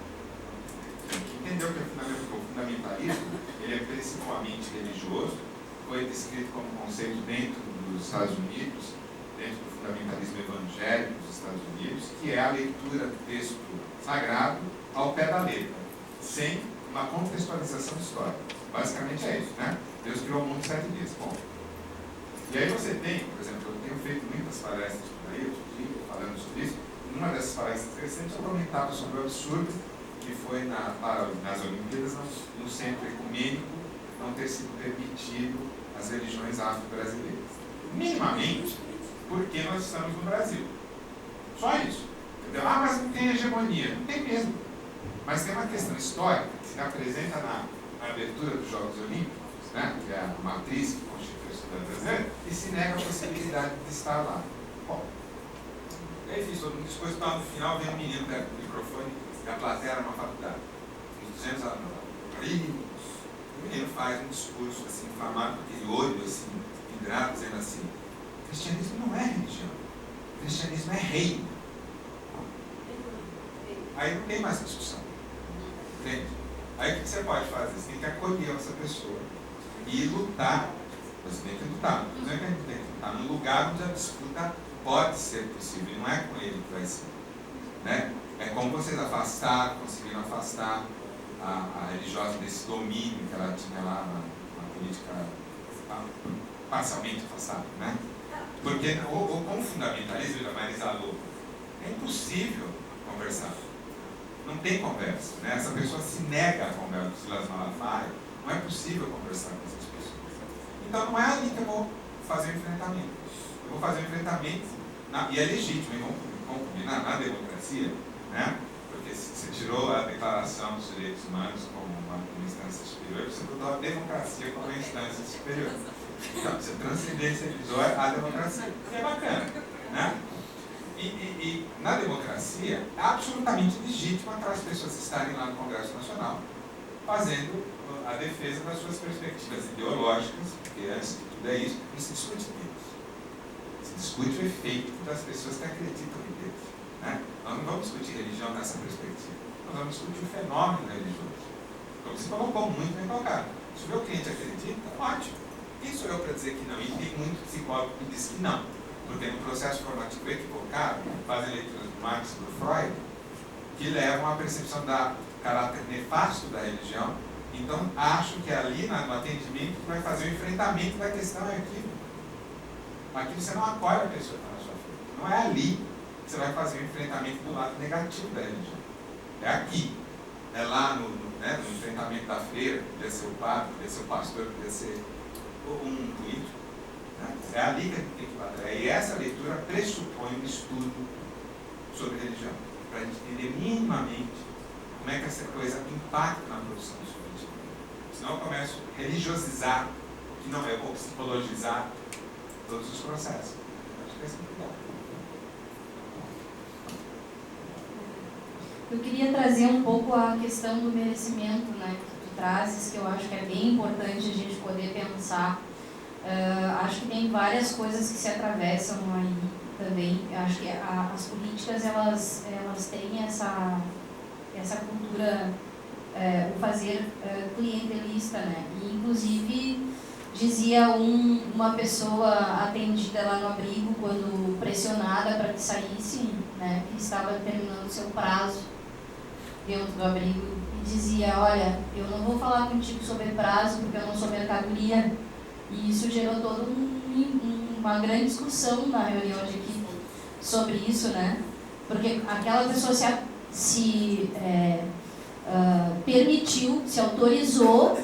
Tem que entender o que é o fundamentalista. O fundamentalismo ele é principalmente religioso, foi descrito como conceito dentro dos Estados Unidos, dentro do fundamentalismo evangélico dos Estados Unidos, que é a leitura do texto sagrado ao pé da letra, sem uma contextualização histórica. Basicamente é isso, né? Deus criou o mundo em 7 dias. Bom. E aí você tem, por exemplo, eu tenho feito muitas palestras por aí, falando sobre isso. Numa dessas palestras recentes eu comentava sobre o absurdo que foi nas Olimpíadas, no centro ecumênico, não ter sido permitido as religiões afro-brasileiras. Minimamente, porque nós estamos no Brasil. Só isso. Entendeu? Mas não tem hegemonia. Não tem mesmo. Mas tem uma questão histórica que se apresenta na abertura dos Jogos Olímpicos, né, que é a matriz que constitui a sociedade brasileira, e se nega a possibilidade de estar lá. Bom, aí fiz todo um discurso, no final vem um menino perto do microfone, e a plateia era uma faculdade, uns 200 anos. Aí o menino faz um discurso assim, inflamado, com aquele olho assim, vidrado, dizendo assim: o cristianismo não é religião, o cristianismo é reino. Aí não tem mais discussão. Entende? Aí o que você pode fazer? Você tem que acolher essa pessoa e lutar. Você tem que lutar. Não estou dizendo que a gente tem que lutar no lugar onde a disputa pode ser possível. E não é com ele que vai ser. Né? É como vocês conseguiram afastar a religiosa desse domínio que ela tinha lá na política parcialmente afastada. Né? Porque com o fundamentalismo da Marisa Lô, é impossível conversar. Não tem conversa, né? Essa pessoa se nega a conversa com Silas Malafaia. Não é possível conversar com essas pessoas. Então não é ali que eu vou fazer o enfrentamento. Eu vou fazer o enfrentamento, e é legítimo, vamos combinar, na democracia, né? Porque se você tirou a Declaração dos Direitos Humanos como uma instância superior, você botou a democracia como uma instância superior. Então, você transcendencializou a democracia. Que é bacana, né? E na democracia é absolutamente legítimo aquelas pessoas estarem lá no Congresso Nacional fazendo a defesa das suas perspectivas ideológicas, porque antes de tudo é isso, não se discute Deus. Se discute o efeito das pessoas que acreditam em Deus. Né? Nós não vamos discutir religião nessa perspectiva. Nós vamos discutir o fenômeno religioso. Como se colocou muito bem colocado. Se o meu cliente acredita, ótimo. Quem sou eu para dizer que não? E tem muito psicólogo que diz que não. Porque no processo formativo equivocado, fazem leituras do Marx e do Freud, que levam à percepção do caráter nefasto da religião. Então, acho que ali no atendimento vai fazer o enfrentamento da questão é aquilo. Aqui você não acolhe a pessoa que está na sua frente. Não é ali que você vai fazer o enfrentamento do lado negativo da religião. É aqui. É lá no enfrentamento da freira, podia ser o padre, podia ser o pastor, podia ser um político. Né? É ali que a gente tem que bater. E essa leitura pressupõe um estudo sobre religião, para a gente entender minimamente como é que essa coisa impacta na produção do sujeito. Senão eu começo a religiosizar, que não é, ou psicologizar todos os processos. Acho que é assim que dá. Eu queria trazer um pouco a questão do merecimento, né, que tu trazes, que eu acho que é bem importante a gente poder pensar. Acho que tem várias coisas que se atravessam aí também. Eu acho que as políticas, elas têm essa cultura, o fazer clientelista, né, e inclusive dizia uma pessoa atendida lá no abrigo, quando pressionada para que saísse, né, que estava terminando o seu prazo dentro do abrigo, e dizia, olha, eu não vou falar contigo sobre prazo porque eu não sou mercadoria. E isso gerou toda uma grande discussão na reunião de equipe sobre isso, né? Porque aquela pessoa se permitiu, se autorizou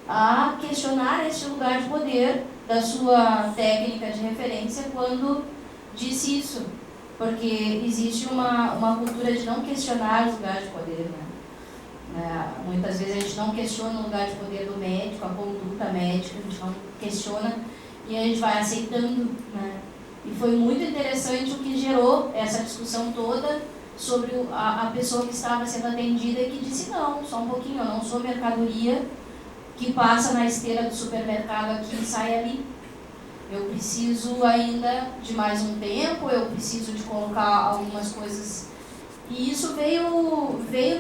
a questionar este lugar de poder da sua técnica de referência quando disse isso. Porque existe uma cultura de não questionar os lugares de poder, né? Muitas vezes a gente não questiona o lugar de poder do médico, a conduta médica, a gente não questiona e a gente vai aceitando, né? E foi muito interessante o que gerou essa discussão toda sobre a pessoa que estava sendo atendida e que disse, não, só um pouquinho, eu não sou mercadoria que passa na esteira do supermercado aqui e sai ali. Eu preciso ainda de mais um tempo, eu preciso de colocar algumas coisas. E isso veio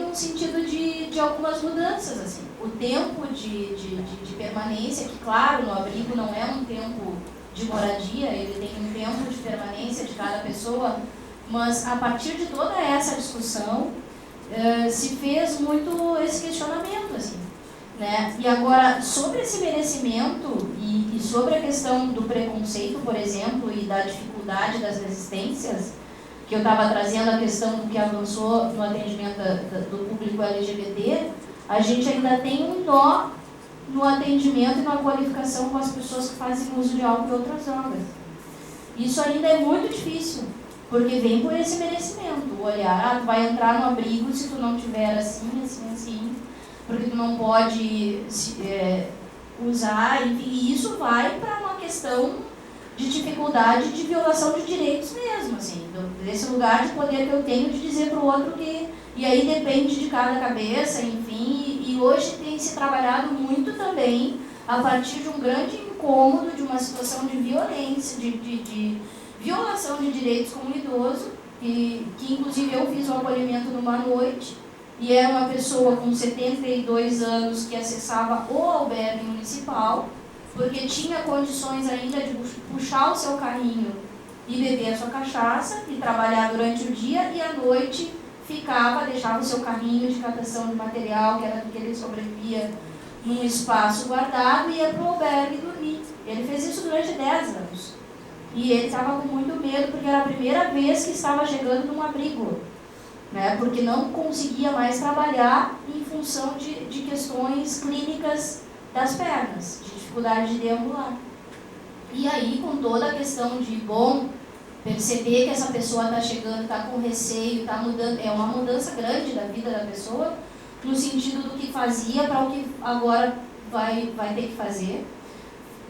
no sentido de algumas mudanças, assim. O tempo de permanência, que claro, no abrigo não é um tempo de moradia, ele tem um tempo de permanência de cada pessoa, mas a partir de toda essa discussão, se fez muito esse questionamento, assim, né? E agora, sobre esse merecimento e sobre a questão do preconceito, por exemplo, e da dificuldade das resistências, que eu estava trazendo a questão do que avançou no atendimento do público LGBT, a gente ainda tem um nó no atendimento e na qualificação com as pessoas que fazem uso de álcool e outras drogas. Isso ainda é muito difícil, porque vem por esse merecimento, o olhar, tu vai entrar no abrigo se tu não tiver assim, assim, assim, porque tu não pode usar, e isso vai para uma questão de dificuldade de violação de direitos mesmo, assim, desse lugar de poder que eu tenho de dizer para o outro que... E aí depende de cada cabeça, enfim, e hoje tem se trabalhado muito também a partir de um grande incômodo, de uma situação de violência, de violação de direitos como idoso, que inclusive eu fiz o acolhimento numa noite, e era uma pessoa com 72 anos que acessava o albergue municipal, porque tinha condições ainda de puxar o seu carrinho e beber a sua cachaça, e trabalhar durante o dia, e à noite deixava o seu carrinho de captação de material, que era do que ele sobrevivia, num espaço guardado, e ia para o albergue dormir. Ele fez isso durante 10 anos. E ele estava com muito medo, porque era a primeira vez que estava chegando num abrigo, né? Porque não conseguia mais trabalhar em função de questões clínicas das pernas, de dificuldade de deambular. E aí, com toda a questão de, perceber que essa pessoa está chegando, está com receio, está mudando, é uma mudança grande da vida da pessoa, no sentido do que fazia para o que agora vai ter que fazer.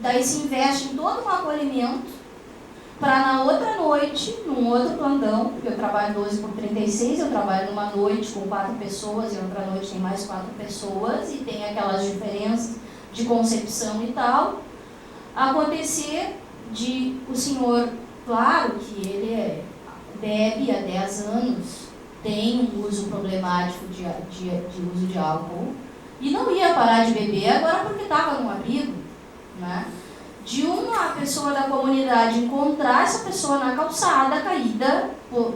Daí se investe em todo um acolhimento, para na outra noite, num outro plantão, porque eu trabalho 12 por 36, eu trabalho numa noite com 4 pessoas, e outra noite tem mais 4 pessoas, e tem aquelas diferenças de concepção e tal, acontecer de o senhor, claro que ele bebe há 10 anos, tem um uso problemático de uso de álcool, e não ia parar de beber agora porque estava num abrigo, né? De uma pessoa da comunidade encontrar essa pessoa na calçada caída,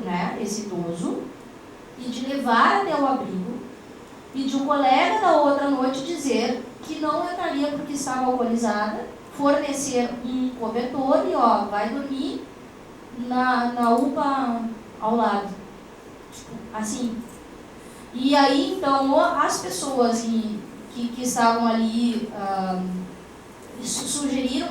né, esse idoso, e de levar até o abrigo, e de um colega da outra noite dizer que não entraria porque estava alcoolizada, fornecer um cobertor e ó, vai dormir na UPA ao lado. Tipo, assim. E aí, então, as pessoas que estavam ali sugeriram,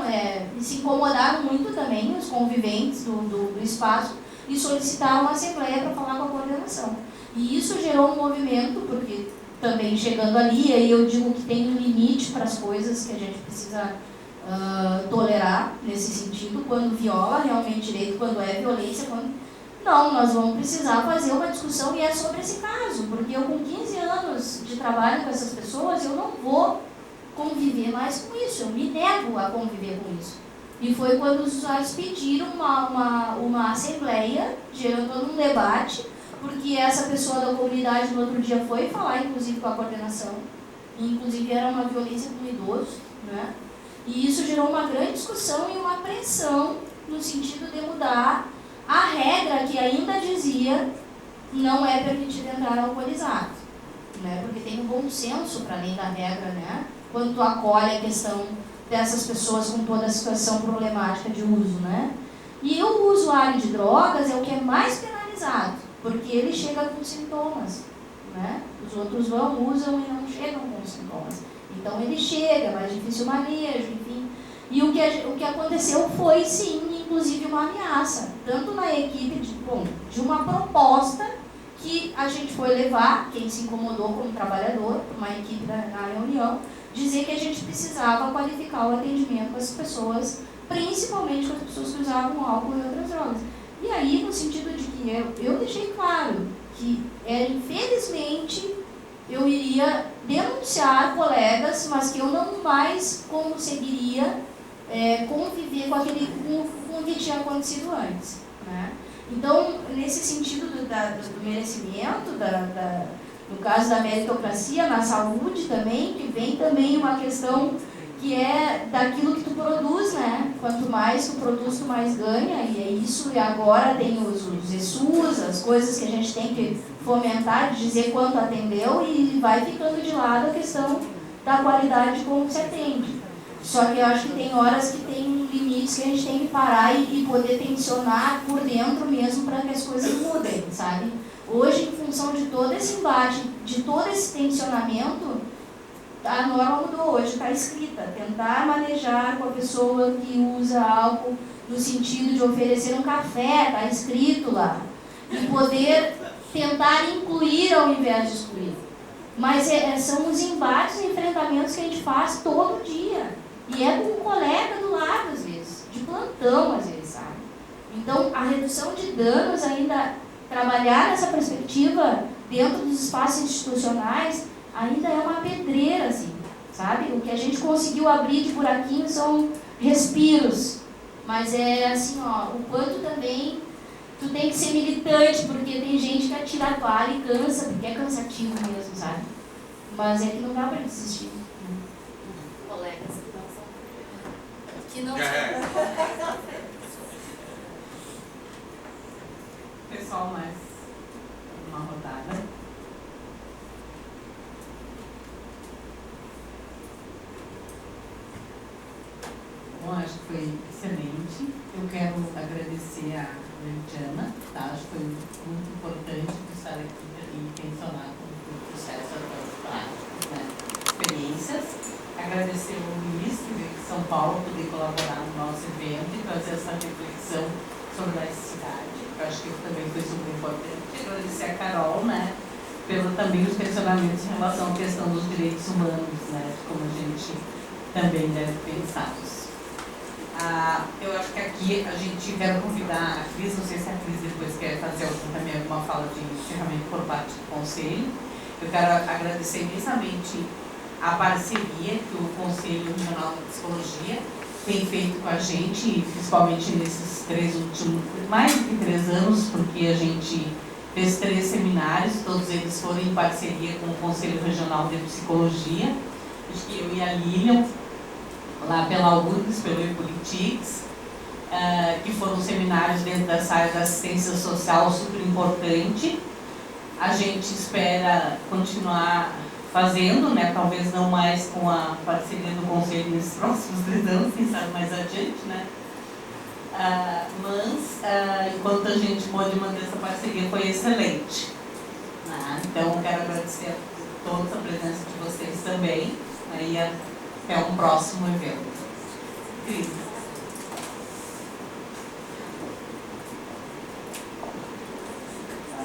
e se incomodaram muito também, os conviventes do espaço, e solicitaram uma assembleia para falar com a coordenação. E isso gerou um movimento, porque também chegando ali, aí eu digo que tem um limite para as coisas que a gente precisa tolerar nesse sentido, quando viola realmente direito, quando é violência, quando... Não, nós vamos precisar fazer uma discussão e é sobre esse caso, porque eu com 15 anos de trabalho com essas pessoas, eu não vou conviver mais com isso, eu me nego a conviver com isso. E foi quando os usuários pediram uma assembleia, gerando um debate, porque essa pessoa da comunidade no outro dia foi falar, inclusive, com a coordenação, e, inclusive era uma violência com idosos, né? E isso gerou uma grande discussão e uma pressão no sentido de mudar a regra que ainda dizia não é permitido entrar alcoolizado, né? Porque tem um bom senso para além da regra, né? Quando tu acolhe a questão dessas pessoas com toda a situação problemática de uso, né? E o usuário de drogas é o que é mais penalizado, porque ele chega com sintomas, né? Os outros usam e não chegam com sintomas. Então ele chega, é mais difícil o manejo, enfim. E o que aconteceu foi, sim, inclusive uma ameaça, tanto na equipe de uma proposta que a gente foi levar, quem se incomodou como trabalhador, uma equipe na reunião, dizer que a gente precisava qualificar o atendimento com as pessoas, principalmente com as pessoas que usavam álcool e outras drogas. E aí, no sentido de que eu deixei claro que, infelizmente, eu iria denunciar colegas, mas que eu não mais conseguiria conviver com o que tinha acontecido antes, né? Então, nesse sentido do merecimento, no caso da meritocracia, na saúde também, que vem também uma questão que é daquilo que tu produz, né? Quanto mais tu produz, tu mais ganha, e é isso. E agora tem os ESUS, as coisas que a gente tem que fomentar, de dizer quanto atendeu, e vai ficando de lado a questão da qualidade de como se atende. Só que eu acho que tem horas que tem limites que a gente tem que parar e poder tensionar por dentro mesmo para que as coisas mudem, sabe? Hoje, em função de todo esse embate, de todo esse tensionamento, a norma mudou. Hoje está escrita, tentar manejar com a pessoa que usa álcool no sentido de oferecer um café, está escrito lá. E poder tentar incluir ao invés de excluir. Mas são os embates e enfrentamentos que a gente faz todo dia. E é com um colega do lado, às vezes, de plantão, às vezes, sabe? Então, a redução de danos, ainda trabalhar nessa perspectiva dentro dos espaços institucionais, ainda é uma pedreira, assim, sabe? O que a gente conseguiu abrir de buraquinho são respiros. Mas é assim, ó, o quanto também tu tem que ser militante, porque tem gente que atira a toalha e cansa, porque é cansativo mesmo, sabe? Mas é que não dá para desistir. Colegas que não são. Pessoal, mais uma rodada. Bom, acho que foi excelente. Eu quero agradecer a Veridiana, tá? Acho que foi muito importante estar aqui e tensionar com o processo das práticas, né? Experiências. Agradecer ao Luiz, que veio de São Paulo, poder colaborar no nosso evento e fazer essa reflexão sobre a cidade. Eu acho que também foi super importante. Agradecer a Carol, né? Pelo também os questionamentos em relação à questão dos direitos humanos, né? Como a gente também deve pensar isso. Eu acho que aqui a gente quer convidar a Cris, não sei se a Cris depois quer fazer também alguma fala de encerramento por parte do Conselho. Eu quero agradecer imensamente a parceria que o Conselho Regional de Psicologia tem feito com a gente, principalmente nesses mais de 3 anos, porque a gente fez 3 seminários, todos eles foram em parceria com o Conselho Regional de Psicologia, acho que eu e a Lilian, lá pela URGS, pelo Ipolitics, que foram seminários dentro dessa área da assistência social super importante. A gente espera continuar fazendo, né? Talvez não mais com a parceria do Conselho nesses próximos 3 anos, quem sabe mais adiante, né? Mas, enquanto a gente pôde manter essa parceria, foi excelente. Então, quero agradecer a todos a presença de vocês também, e até um próximo evento. Cris.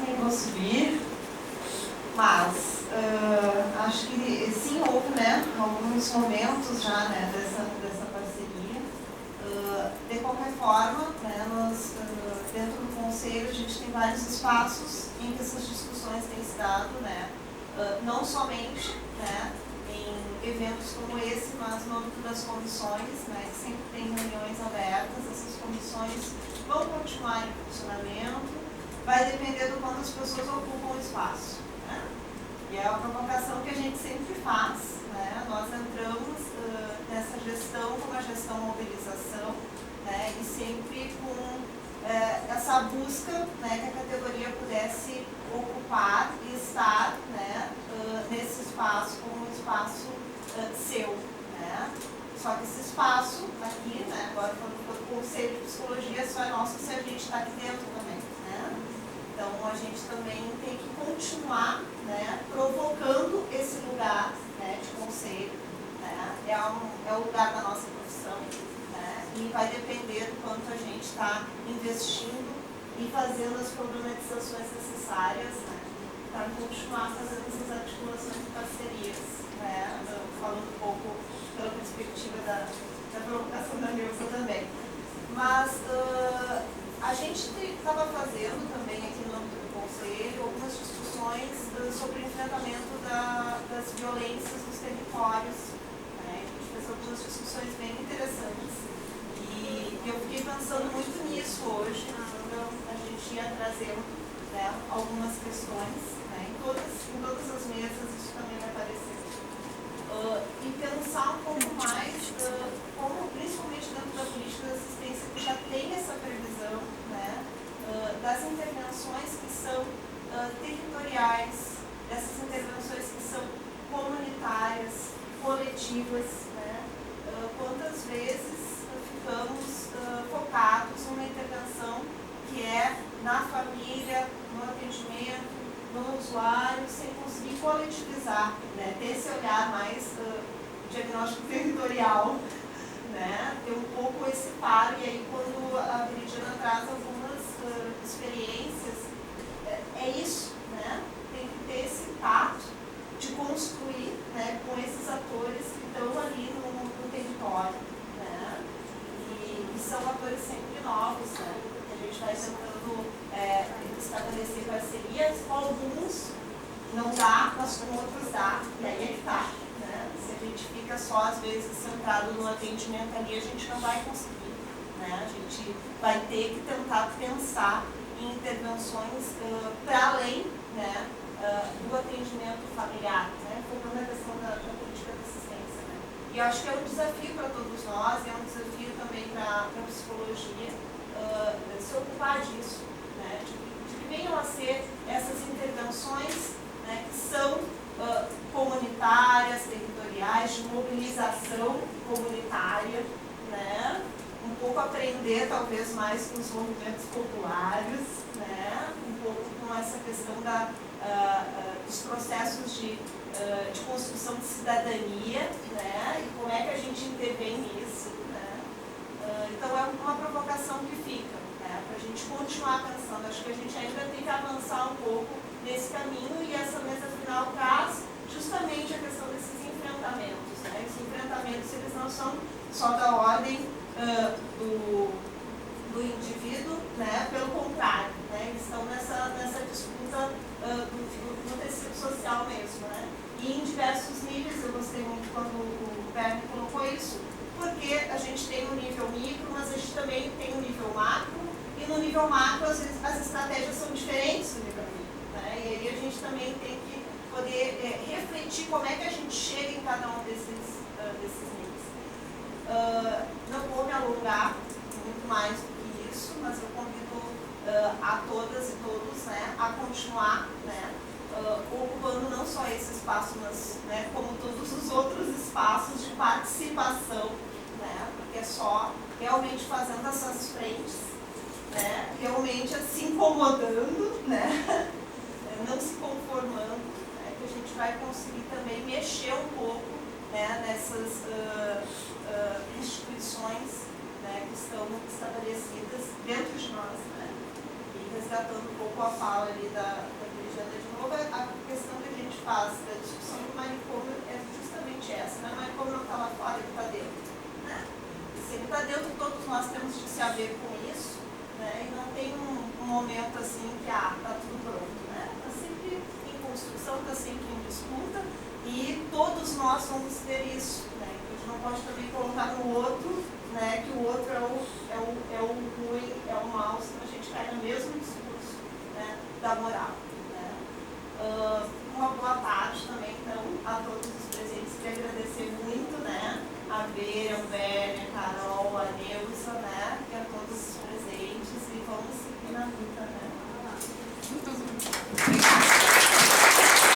Eu vou subir, mas acho que sim, houve, né, alguns momentos já, né, dessa parceria. De qualquer forma, né, nós, dentro do Conselho, a gente tem vários espaços em que essas discussões têm se dado, né, não somente, né, em eventos como esse, mas no âmbito das comissões, né, que sempre tem reuniões abertas. Essas comissões vão continuar em funcionamento, vai depender do quanto as pessoas ocupam o espaço, né? E é uma provocação que a gente sempre faz, né? Nós entramos nessa gestão com uma gestão mobilização, né? E sempre com essa busca, né, que a categoria pudesse ocupar e estar, né, nesse espaço como um espaço seu, né? Só que esse espaço aqui, né, agora falando do Conselho de Psicologia, só é nosso se a gente está aqui dentro também, né? Então, a gente também tem que continuar, né, provocando esse lugar, né, de conselho, né? É o lugar da nossa profissão, né? E vai depender do quanto a gente está investindo e fazendo as problematizações necessárias, né, para continuar fazendo essas articulações de parcerias, né? Falando um pouco pela perspectiva da provocação da Nilza também. Mas a gente estava fazendo também aqui no âmbito do Conselho algumas discussões sobre o enfrentamento das violências nos territórios, né? A gente fez algumas discussões bem interessantes e eu fiquei pensando muito nisso hoje, quando a gente ia trazendo, né, algumas questões, né? Em todas as mesas isso também vai aparecer. E pensar um pouco mais como, principalmente dentro da política de assistência, que já tem essa previsão, né, das intervenções que são territoriais, dessas intervenções que são comunitárias, coletivas, né? Quantas vezes ficamos focados numa intervenção que é na família, no atendimento, no usuário, sem conseguir coletivizar, né? Ter esse olhar mais diagnóstico territorial, né? Ter um pouco esse paro, e aí quando a Veridiana traz algumas experiências, é isso, né? Tem que ter esse tato de construir, né, com esses atores que estão ali no território, né? E são atores sempre novos, né? A gente vai tentando estabelecer parcerias, com alguns não dá, mas com outros dá, e aí é que tá, né? Se a gente fica só, às vezes, centrado no atendimento ali, a gente não vai conseguir, né? A gente vai ter que tentar pensar em intervenções para além, né, do atendimento familiar, né? Focando na questão da política de assistência, né? E eu acho que é um desafio para todos nós, é um desafio também para a psicologia, se ocupar disso, né? De que venham a ser essas intervenções, né, que são comunitárias, territoriais, de mobilização comunitária, né? Um pouco aprender talvez mais com os movimentos populares, né? Um pouco com essa questão dos processos de construção de cidadania, né? E como é que a gente intervém nisso, né? Então é uma provocação que fica, né, para a gente continuar pensando. Acho que a gente ainda tem que avançar um pouco nesse caminho, e essa mesa final traz justamente a questão desses enfrentamentos, né? Esses enfrentamentos, eles não são só da ordem do indivíduo, né? Pelo contrário, né? Eles estão nessa disputa do tecido social mesmo, né? E em diversos níveis. Eu gostei muito quando o Bernie colocou isso, porque a gente tem um nível micro, mas a gente também tem um nível macro, e no nível macro, às vezes, as estratégias são diferentes do nível micro. E aí a gente também tem que poder refletir como é que a gente chega em cada um desses níveis. Não vou me alongar muito mais do que isso, mas eu convido a todas e todos, né, a continuar, né, ocupando não só esse espaço, mas, né, como todos os outros espaços de participação, né, porque é só realmente fazendo essas frentes, né, realmente se incomodando, né, não se conformando, né, que a gente vai conseguir também mexer um pouco, né, nessas instituições, né, que estão estabelecidas dentro de nós, né, e resgatando um pouco a fala ali da Brigiana de novo, a questão que a gente faz da discussão do manicômio é justamente essa, né, o manicômio não está lá fora, ele está dentro, né, e se ele está dentro, todos nós temos que se haver com isso, né, e não tem um momento assim que, está tudo pronto, né, está sempre em construção, está sempre em disputa, e todos nós vamos ter isso, né, a gente não pode também colocar no outro, né, que o outro é o ruim, é o mal, senão a gente cai no mesmo discurso, né, da moral.